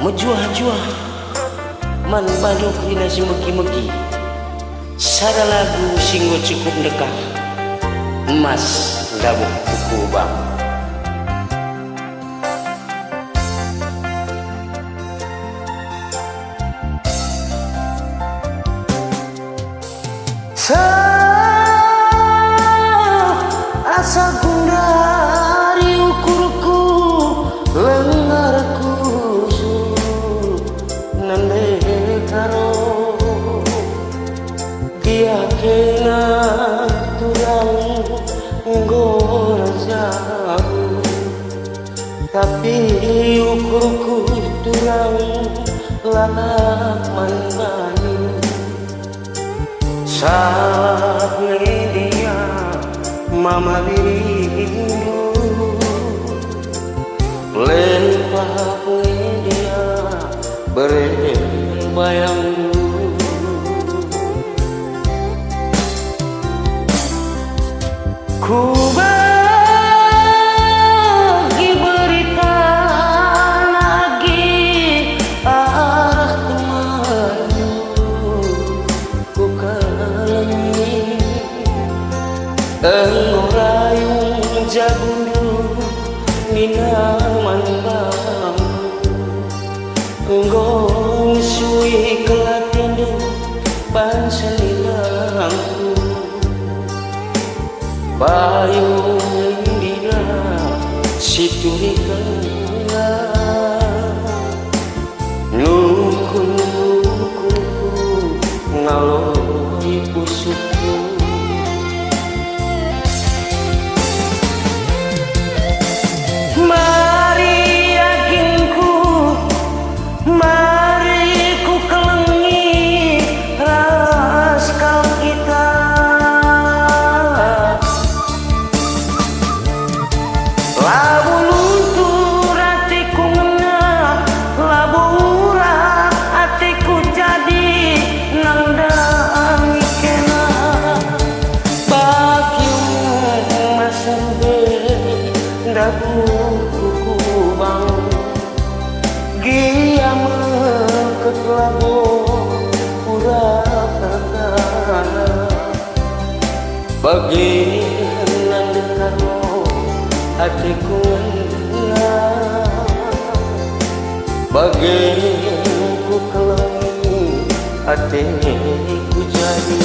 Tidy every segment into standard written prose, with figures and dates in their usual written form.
mejuah-juah man baduk dina si megi-megi sada lagu singgo cukup dekah emas gabuk kuku bang asa gundari ukurku lengarku nande karo dia kena turang ngorajau tapi ukurku turang lanak manmani saat dia mama rindu lempah dia berbayang ku bagi berita lagi arah temanmu ku kalami engorayung jagundu nina manbang enggong sui kelatiandu panselinangku payung dina siturikana nukun-nukun ngaloi pusukku mari yakinku mari ku kelengi raskal kita labu luntur hatiku ngena labu urak hatiku jadi nandang ikena bagimu masambe dabu kuku bang gia meket labu urak terkana bagi nandekaro hatiku bagiku kelengi hatiku jadi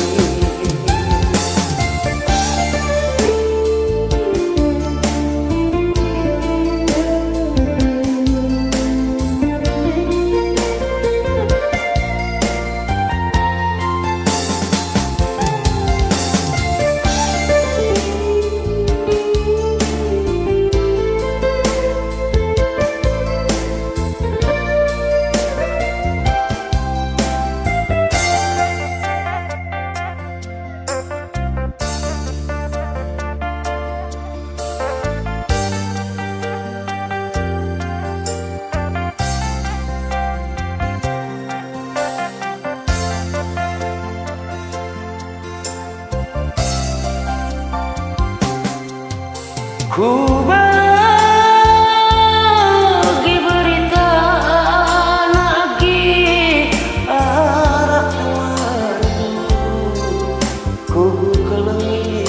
ku bagi berita lagi arah temanmu ku kelengi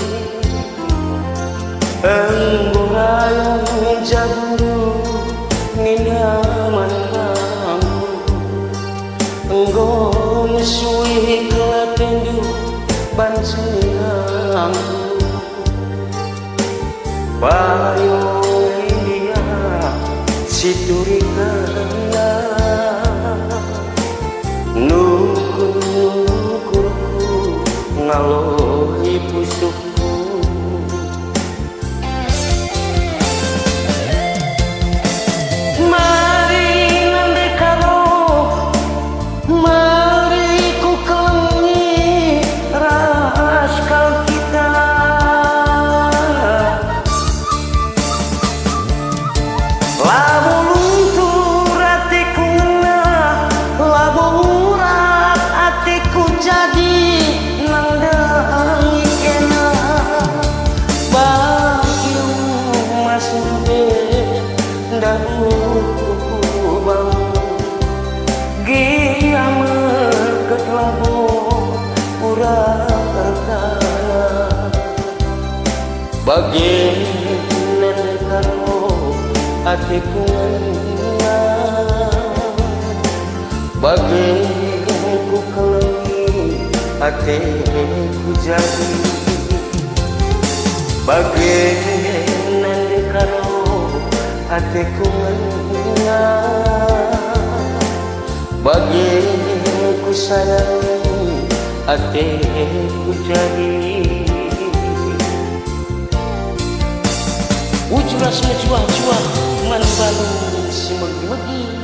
enggorayung jagundu nina manbangmu enggong sui kelatendu bansenangku payung dia siturikana nukun-nukunku ngaloi pusukku mari nandekaro mari ku kelengi raskal kita labu luntur hatiku ngena labu urak hatiku jadi nandang ikena bagimu masube dabu bang Bagaimana karo hatiku bagaimana ku kelengi hatiku jadi bagaimana karo hatiku bagaimana ku sayangi hatiku jadi ujuras menjuah-juah man balung si megi-megi